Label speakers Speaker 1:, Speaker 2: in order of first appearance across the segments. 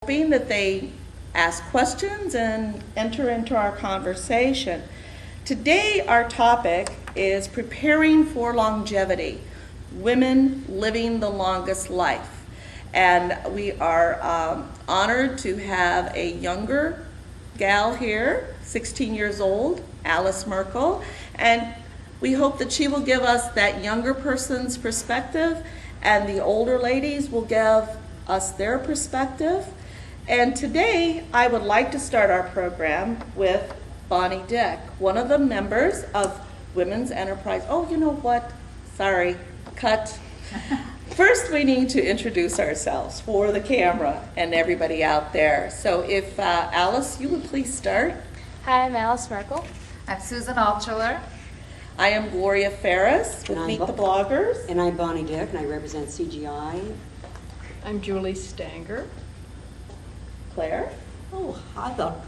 Speaker 1: hoping that they ask questions and enter into our conversation. Today, our topic is preparing for longevity, women living the longest life. And we are honored to have a younger gal here, 16 years old, Alice Merkel, and we hope that she will give us that younger person's perspective, and the older ladies will give us their perspective. And today, I would like to start our program with Bonnie Dick, one of the members of Women's Enterprise. Oh, you know what? Sorry, cut. First, we need to introduce ourselves for the camera and everybody out there. So if Alice, you would please start.
Speaker 2: Hi, I'm Alice Merkel.
Speaker 3: I'm Susan Altschuler.
Speaker 1: I am Gloria Ferris with Meet the Bloggers.
Speaker 4: And I'm Bonnie Dick, and I represent CGI.
Speaker 5: I'm Julie Stanger.
Speaker 1: Claire.
Speaker 6: Oh, I thought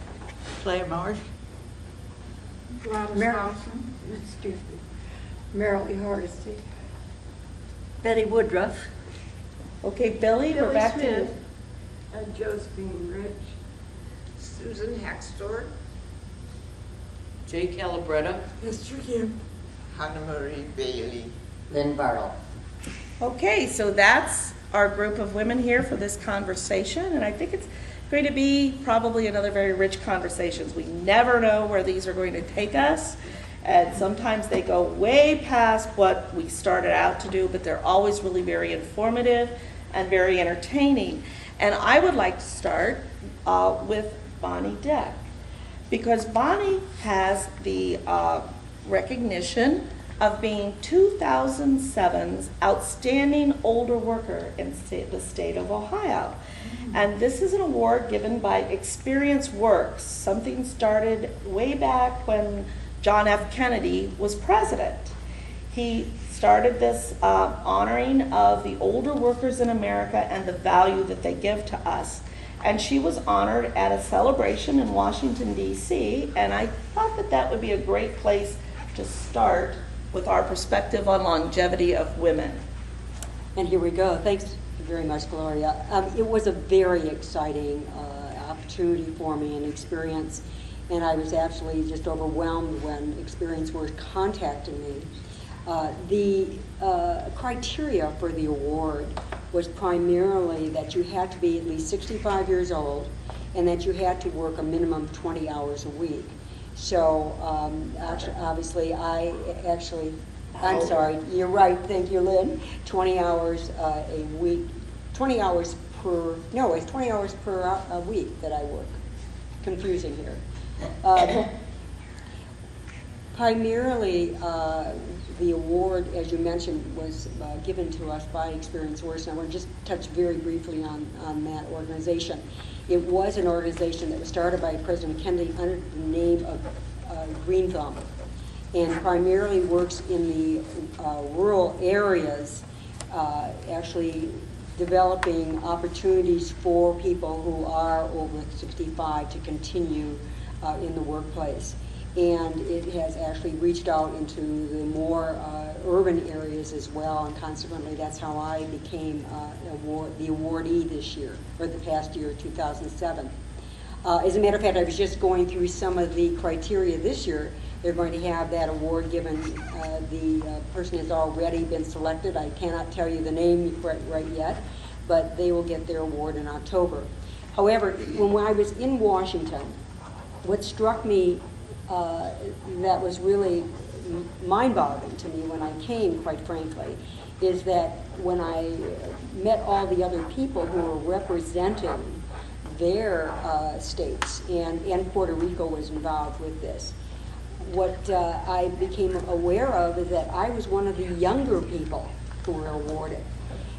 Speaker 6: Claire Marsh.
Speaker 5: Gladys Howson. Excuse me. Merrill E. Hardesty.
Speaker 6: Betty Woodruff.
Speaker 1: Okay, Billy, we're back to you.
Speaker 5: Josephine Rich.
Speaker 7: Susan Haxtor.
Speaker 8: Jay Calabretta.
Speaker 5: Mr. Kim.
Speaker 7: Hannah Marie Bailey.
Speaker 8: Lynn Bartle.
Speaker 1: Okay, so that's our group of women here for this conversation, and I think it's going to be probably another very rich conversations. We never know where these are going to take us, and sometimes they go way past what we started out to do, but they're always really very informative and very entertaining. And I would like to start with Bonnie Dick, because Bonnie has the recognition of being 2007's Outstanding Older Worker in the state of Ohio. And this is an award given by Experience Works. Something started way back when John F. Kennedy was president. He started this honoring of the older workers in America and the value that they give to us. And she was honored at a celebration in Washington, D.C., and I thought that that would be a great place to start with our perspective on longevity of women.
Speaker 4: And here we go. Thanks very much, Gloria. It was a very exciting opportunity for me and experience, and I was absolutely just overwhelmed when Experience Works contacted me. The criteria for the award was primarily that you had to be at least 65 years old and that you had to work a minimum of 20 hours a week. So obviously I'm sorry, you're right, thank you, Lynn. 20 hours a week, 20 hours per, no, it's 20 hours per a week that I work. Confusing here. Primarily, the award, as you mentioned, was given to us by Experience Works, and I want to just touch very briefly on that organization. It was an organization that was started by President Kennedy under the name of Green Thumb, and primarily works in the rural areas, actually developing opportunities for people who are over 65 to continue in the workplace. And it has actually reached out into the more urban areas as well, and consequently that's how I became the awardee this year, or the past year, 2007. As a matter of fact, I was just going through some of the criteria this year. They're going to have that award given. The person has already been selected. I cannot tell you the name right yet, but they will get their award in October. However, when I was in Washington, what struck me that was really mind-boggling to me when I came, quite frankly, is that when I met all the other people who were representing their states, and Puerto Rico was involved with this, what I became aware of is that I was one of the younger people who were awarded,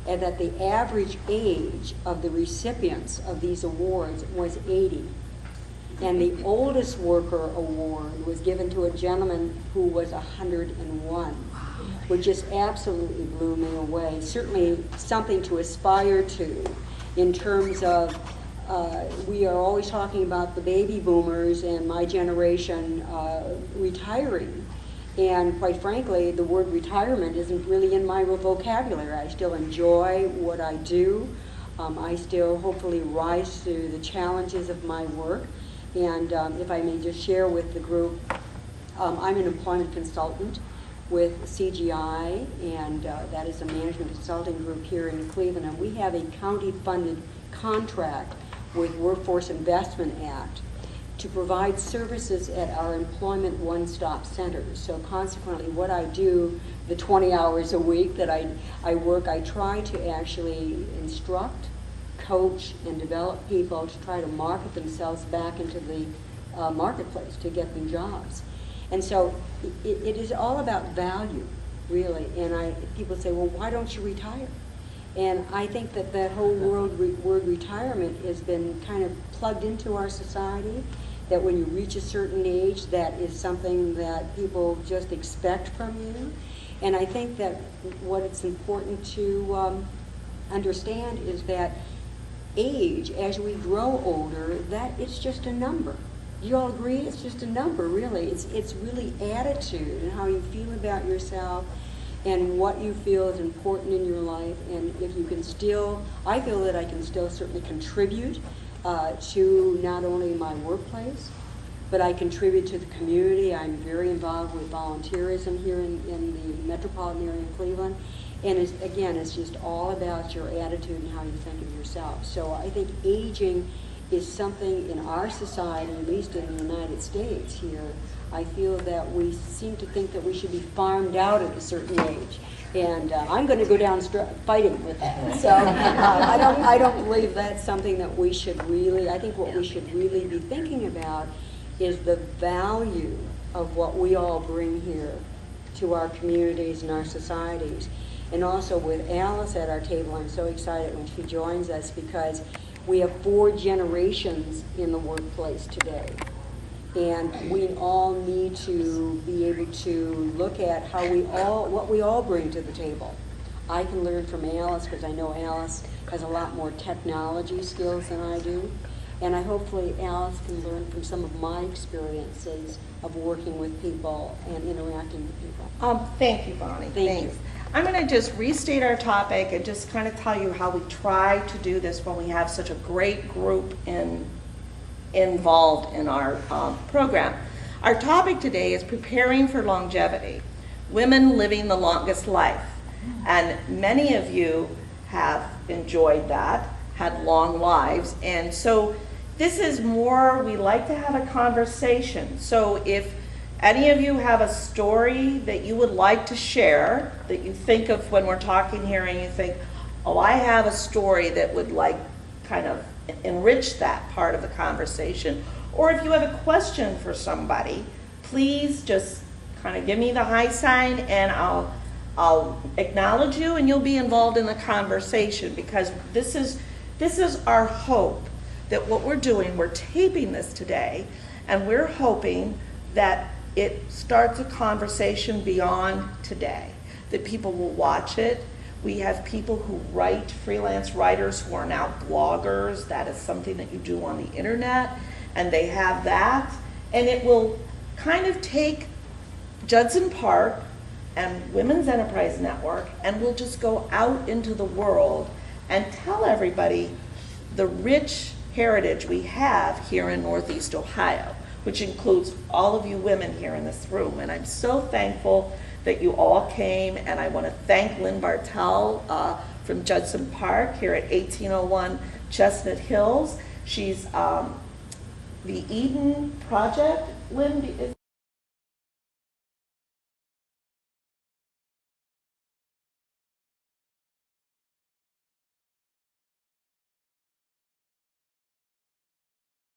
Speaker 4: and that the average age of the recipients of these awards was 80. And the oldest worker award was given to a gentleman who was 101, which just absolutely blew me away. Certainly something to aspire to in terms of, we are always talking about the baby boomers and my generation retiring. And quite frankly, the word retirement isn't really in my vocabulary. I still enjoy what I do. I still hopefully rise to the challenges of my work. And if I may just share with the group, I'm an employment consultant with CGI, and that is a management consulting group here in Cleveland. And we have a county-funded contract with Workforce Investment Act to provide services at our employment one-stop centers. So consequently, what I do, the 20 hours a week that I work, I try to actually instruct, coach, and develop people to try to market themselves back into the marketplace to get them jobs. And so it is all about value, really. And people say, well, why don't you retire? And I think that whole word retirement has been kind of plugged into our society, that when you reach a certain age, that is something that people just expect from you. And I think that what it's important to understand is that age, as we grow older, that it's just a number. You all agree? It's just a number, really. It's really attitude and how you feel about yourself and what you feel is important in your life. And if you can still, I feel that I can still certainly contribute to not only my workplace, but I contribute to the community. I'm very involved with volunteerism here in the metropolitan area of Cleveland. And it's just all about your attitude and how you think of yourself. So I think aging is something in our society, at least in the United States here, I feel that we seem to think that we should be farmed out at a certain age. And I'm going to go down fighting with that. So I don't believe that's something that we should really, I think what we should really be thinking about is the value of what we all bring here to our communities and our societies. And also with Alice at our table, I'm so excited when she joins us because we have 4 generations in the workplace today. And we all need to be able to look at how what we all bring to the table. I can learn from Alice because I know Alice has a lot more technology skills than I do. And hopefully Alice can learn from some of my experiences of working with people and interacting with people.
Speaker 1: Thank you, Bonnie.
Speaker 4: Thank you.
Speaker 1: I'm going to just restate our topic and just kind of tell you how we try to do this when we have such a great group involved in our program. Our topic today is preparing for longevity, women living the longest life. And many of you have enjoyed that, had long lives. And so this is more, we like to have a conversation. So if any of you have a story that you would like to share, that you think of when we're talking here and you think, oh, I have a story that would like kind of enrich that part of the conversation. Or if you have a question for somebody, please just kind of give me the high sign and I'll acknowledge you and you'll be involved in the conversation, because this is our hope that what we're doing, we're taping this today, and we're hoping that it starts a conversation beyond today, that people will watch it. We have people who write, freelance writers who are now bloggers. That is something that you do on the internet, and they have that. And it will kind of take Judson Park and Women's Enterprise Network, and we'll just go out into the world and tell everybody the rich heritage we have here in Northeast Ohio, which includes all of you women here in this room. And I'm so thankful that you all came, and I want to thank Lynn Bartel from Judson Park here at 1801 Chestnut Hills. She's the Eden Project. Lynn,